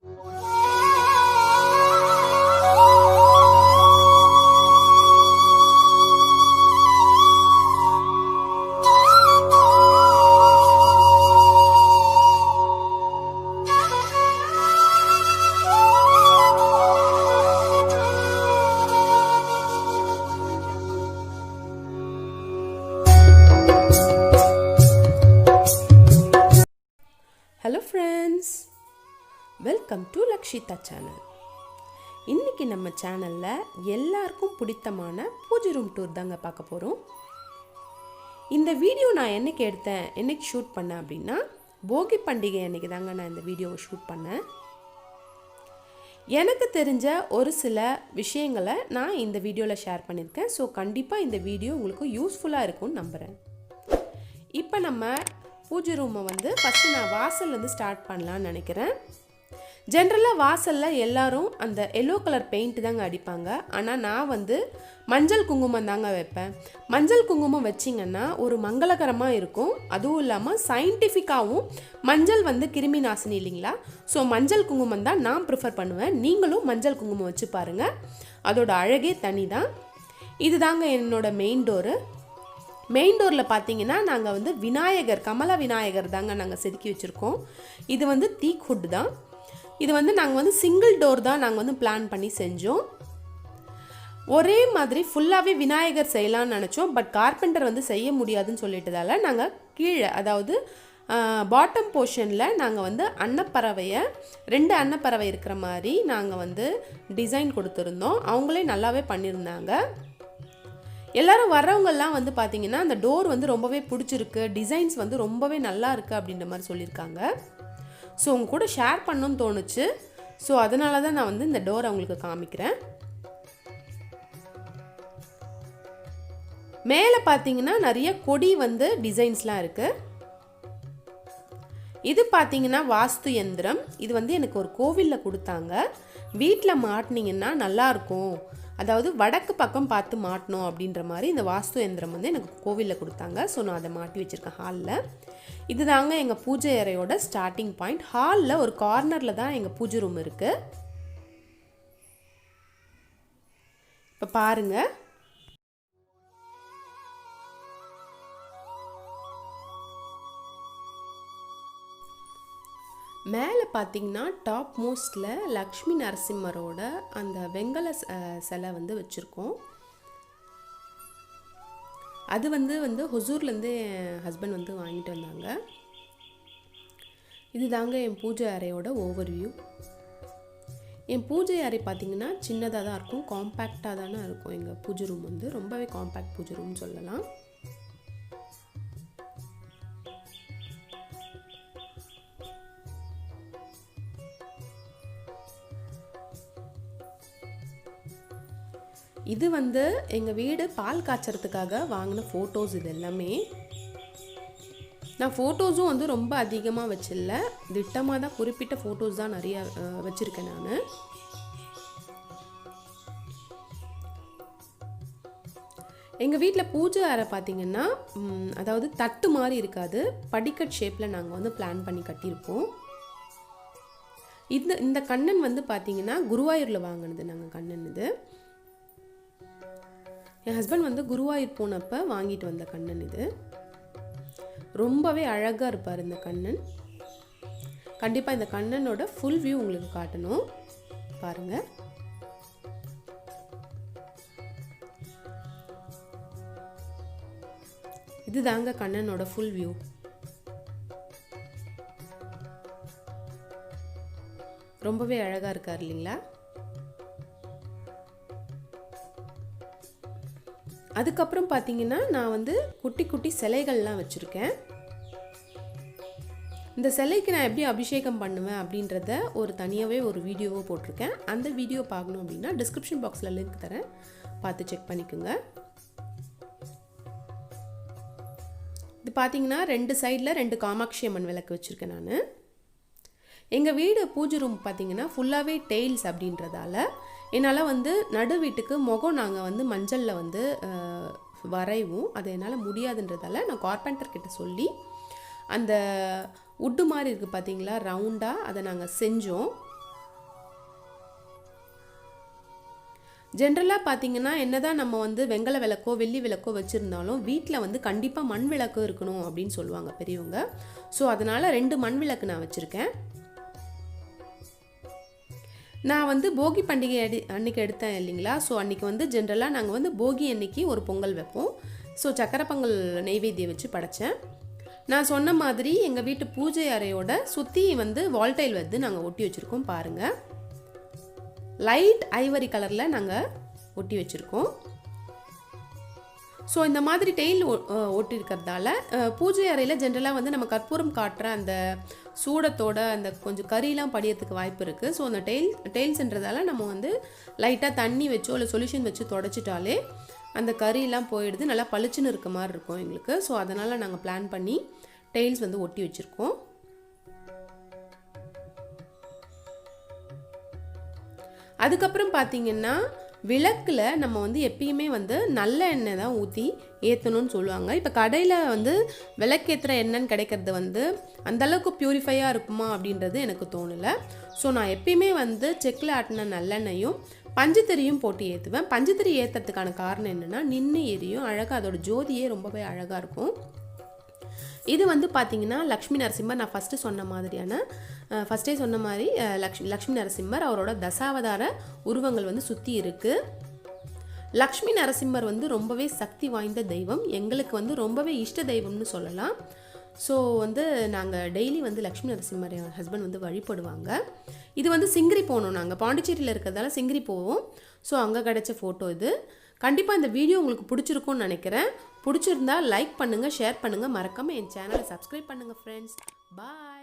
Hello friends, welcome to Lakshita channel. இன்னைக்கு நம்ம சேனல்ல எல்லாருக்கும் பிடித்தமான பூஜை ரூம் டூர் தாங்க பார்க்க போறோம். இந்த வீடியோ நான் என்னைக்கு ஷூட் பண்ணேன் அப்படின்னா போகி பண்டிகை அன்னைக்கு தாங்க நான் இந்த வீடியோவை ஷூட் பண்ணேன். எனக்கு தெரிஞ்ச ஒரு சில விஷயங்களை நான் இந்த வீடியோவில் ஷேர் பண்ணியிருக்கேன். ஸோ கண்டிப்பாக இந்த வீடியோ உங்களுக்கு யூஸ்ஃபுல்லாக இருக்கும்னு நம்புகிறேன். இப்போ நம்ம பூஜை ரூமை வந்து ஃபஸ்ட்டு நான் வாசல்லேருந்து ஸ்டார்ட் பண்ணலான்னு நினைக்கிறேன். ஜென்ரலாக வாசலில் எல்லோரும் அந்த எல்லோ கலர் பெயிண்ட் தாங்க அடிப்பாங்க. ஆனால் நான் வந்து மஞ்சள் குங்குமம் தாங்க வைப்பேன். மஞ்சள் குங்குமம் வச்சிங்கன்னா ஒரு மங்களகரமாக இருக்கும். அதுவும் இல்லாமல் சயின்டிஃபிக்காகவும் மஞ்சள் வந்து கிருமி நாசினி இல்லைங்களா. ஸோ மஞ்சள் குங்குமம் தான் நான் ப்ரிஃபர் பண்ணுவேன். நீங்களும் மஞ்சள் குங்குமம் வச்சு பாருங்கள், அதோட அழகே தனி தான். இது தாங்க என்னோடய மெயின் டோரு. மெயின் டோரில் பார்த்தீங்கன்னா நாங்கள் வந்து விநாயகர், கமல விநாயகர் தாங்க நாங்கள் செதுக்கி வச்சுருக்கோம். இது வந்து தீக் ஹுட் தான். இது வந்து நாங்கள் வந்து சிங்கிள் டோர் தான் நாங்கள் வந்து பிளான் பண்ணி செஞ்சோம். ஒரே மாதிரி ஃபுல்லாகவே விநாயகர் செய்யலான்னு நினச்சோம். பட் கார்பெண்டர் வந்து செய்ய முடியாதுன்னு சொல்லிட்டதால் நாங்கள் கீழே, அதாவது பாட்டம் போர்ஷனில் நாங்கள் வந்து அன்னப்பறவையை 2 அன்னப்பறவை இருக்கிற மாதிரி நாங்கள் வந்து டிசைன் கொடுத்துருந்தோம். அவங்களே நல்லாவே பண்ணியிருந்தாங்க. எல்லோரும் வர்றவங்கெல்லாம் வந்து பார்த்திங்கன்னா அந்த டோர் வந்து ரொம்பவே பிடிச்சிருக்கு, டிசைன்ஸ் வந்து ரொம்பவே நல்லா இருக்குது அப்படின்ற மாதிரி சொல்லியிருக்காங்க. ஸோ உங்கள் கூட ஷேர் பண்ணணும்னு தோணுச்சு. ஸோ அதனால தான் நான் வந்து இந்த டோர் அவங்களுக்கு காமிக்கிறேன். மேலே பார்த்தீங்கன்னா நிறைய கொடி வந்து டிசைன்ஸ்லாம் இருக்குது. இது பார்த்தீங்கன்னா வாஸ்து யந்திரம். இது வந்து எனக்கு ஒரு கோவிலில் கொடுத்தாங்க. வீட்டில் மாட்டினீங்கன்னா நல்லாயிருக்கும், அதாவது வடக்கு பக்கம் பார்த்து மாட்டணும் அப்படின்ற மாதிரி இந்த வாஸ்து யந்திரம் வந்து எனக்கு கோவிலில் கொடுத்தாங்க. ஸோ நான் அதை மாட்டி வச்சுருக்கேன் ஹாலில். இது தாங்க எங்கள் பூஜை அறையோட ஸ்டார்டிங் பாயிண்ட். ஹாலில் ஒரு கார்னரில் தான் எங்கள் பூஜை ரூம் இருக்குது. இப்போ பாருங்கள், மேலே பார்த்தீங்கன்னா டாப் மோஸ்டில் லக்ஷ்மி நரசிம்மரோட அந்த வெங்கல சிலை வந்து வச்சுருக்கோம். அது வந்து ஹொசூர்லேருந்து என் ஹஸ்பண்ட் வந்து வாங்கிட்டு வந்தாங்க. இது தாங்க என் பூஜை அறையோட ஓவர்வியூ. என் பூஜை அறை பார்த்திங்கன்னா சின்னதாக தான் இருக்கும், காம்பேக்டாக தானே இருக்கும். எங்கள் பூஜை ரூம் வந்து ரொம்பவே காம்பேக்ட் பூஜை ரூம்னு சொல்லலாம். இது வந்து எங்கள் வீடு பால் காய்ச்சறதுக்காக வாங்கின ஃபோட்டோஸ். இது எல்லாமே நான் ஃபோட்டோஸும் வந்து ரொம்ப அதிகமாக வச்சிடல, திட்டமாக தான் குறிப்பிட்ட ஃபோட்டோஸ் தான் நிறைய வச்சுருக்கேன் நான். எங்கள் வீட்டில் பூஜை அறை பார்த்திங்கன்னா அதாவது தட்டு மாதிரி இருக்காது, படிக்கட் ஷேப்பில் நாங்கள் வந்து பிளான் பண்ணி கட்டியிருப்போம். இந்த கண்ணன் வந்து பார்த்திங்கன்னா குருவாயூரில் வாங்கினது நாங்கள் கண்ணன். இது என் ஹஸ்பண்ட் வந்து குருவாயூர் போனப்போ வாங்கிட்டு வந்த கண்ணன். இது ரொம்பவே அழகாக இருப்பார் இந்த கண்ணன். கண்டிப்பாக இந்த கண்ணனோட ஃபுல் வியூ உங்களுக்கு காட்டணும், பாருங்கள். இது தாங்க கண்ணனோட ஃபுல் வியூ. ரொம்பவே அழகாக இருக்கார் இல்லைங்களா. அதுக்கப்புறம் பார்த்தீங்கன்னா நான் வந்து குட்டி குட்டி சிலைகள்லாம் வச்சுருக்கேன். இந்த சிலைக்கு நான் எப்படி அபிஷேகம் பண்ணுவேன் அப்படின்றத ஒரு தனியாகவே ஒரு வீடியோவை போட்டிருக்கேன். அந்த வீடியோ பார்க்கணும் அப்படின்னா டிஸ்கிரிப்ஷன் பாக்ஸில் லிங்க் தரேன், பார்த்து செக் பண்ணிக்கோங்க. இது பார்த்தீங்கன்னா 2 சைடில் 2 காமாட்சி அம்மன் விளக்கு வச்சுருக்கேன் நான். எங்கள் வீடு பூஜை ரூம் பார்த்திங்கன்னா ஃபுல்லாகவே டெய்ல்ஸ் அப்படின்றதால என்னால் வந்து நடு வீட்டுக்கு முகம் நாங்கள் வந்து மஞ்சளில் வந்து வரைவோம். அது என்னால் முடியாதுன்றதால நான் கார்பெண்டர்கிட்ட சொல்லி அந்த உட்டு மாதிரி இருக்குது பார்த்தீங்களா, ரவுண்டாக அதை நாங்கள் செஞ்சோம். ஜென்ரலாக பார்த்தீங்கன்னா என்னதான் நம்ம வந்து வெங்கல விளக்கோ வெள்ளி விளக்கோ வச்சுருந்தாலும் வீட்டில் வந்து கண்டிப்பாக மண் விளக்கு இருக்கணும் அப்படின்னு சொல்லுவாங்க பெரியவங்க. ஸோ அதனால் 2 மண் விளக்கு நான் வச்சுருக்கேன். நான் வந்து போகி பண்டிகை அன்றைக்கி எடுத்தேன் இல்லைங்களா. ஸோ அன்றைக்கி வந்து ஜென்ரலாக நாங்கள் வந்து போகி அன்றைக்கி ஒரு பொங்கல் வைப்போம். ஸோ சக்கரை பொங்கல் நெய்வேத்தியம் வச்சு படைத்தேன். நான் சொன்ன மாதிரி எங்கள் வீட்டு பூஜை அறையோட சுற்றி வந்து வால்டைல் வந்து நாங்கள் ஒட்டி வச்சுருக்கோம். பாருங்கள், லைட் ஐவரி கலரில் நாங்கள் ஒட்டி வச்சுருக்கோம். ஸோ இந்த மாதிரி டெயில் ஒட்டி இருக்கிறதால பூஜை அறையில் ஜென்ரலாக வந்து நம்ம கற்பூரம் காட்டுற அந்த சூடத்தோட அந்த கொஞ்சம் கறியெலாம் படியறதுக்கு வாய்ப்பு இருக்குது. ஸோ அந்த டெயில்ஸ்ன்றதால நம்ம வந்து லைட்டாக தண்ணி வச்சோ இல்லை சொல்யூஷன் வச்சு தொடச்சிட்டாலே அந்த கறியெல்லாம் போயிடுது, நல்லா பளிச்சுன்னு இருக்க மாதிரி இருக்கும் எங்களுக்கு. ஸோ அதனால் நாங்கள் பிளான் பண்ணி டெயில்ஸ் வந்து ஒட்டி வச்சுருக்கோம். அதுக்கப்புறம் பார்த்திங்கன்னா விளக்கில் நம்ம வந்து எப்பயுமே வந்து நல்ல எண்ணெய் தான் ஊற்றி ஏற்றணும்னு சொல்லுவாங்க. இப்போ கடையில் வந்து விளக்கேற்றுற எண்ணெய்ன்னு கிடைக்கிறது வந்து அந்தளவுக்கு ப்யூரிஃபையாக இருக்குமா அப்படின்றது எனக்கு தோணலை. ஸோ நான் எப்பயுமே வந்து செக்கில் ஆட்டின நல்லெண்ணெயும் பஞ்சுத்திரியும் போட்டு ஏற்றுவேன். பஞ்சுத்திரி ஏற்றுறதுக்கான காரணம் என்னென்னா நின்று எரியும், அழகாக அதோட ஜோதியே ரொம்பவே அழகாக இருக்கும். இது வந்து பார்த்திங்கன்னா லக்ஷ்மி நரசிம்மர், நான் ஃபஸ்ட்டே சொன்ன மாதிரி லக்ஷ்மி நரசிம்மர் அவரோட தசாவதார உருவங்கள் வந்து சுற்றி இருக்குது. லக்ஷ்மி நரசிம்மர் வந்து ரொம்பவே சக்தி வாய்ந்த தெய்வம், எங்களுக்கு வந்து ரொம்பவே இஷ்ட தெய்வம்னு சொல்லலாம். ஸோ வந்து நாங்கள் டெய்லி வந்து லக்ஷ்மி நரசிம்மர் என் ஹஸ்பண்ட் வந்து வழிபடுவாங்க. இது வந்து சிங்கிரி போனோம், நாங்கள் பாண்டிச்சேரியில் இருக்கிறதால சிங்கிரி போவோம். ஸோ அங்கே கிடைச்ச ஃபோட்டோ இது. கண்டிப்பாக இந்த வீடியோ உங்களுக்கு பிடிச்சிருக்கும்னு நினைக்கிறேன். பிடிச்சிருந்தா லைக் பண்ணுங்கள், ஷேர் பண்ணுங்கள், மறக்காமல் என் சேனலை சப்ஸ்கிரைப் பண்ணுங்கள் ஃப்ரெண்ட்ஸ். பாய்.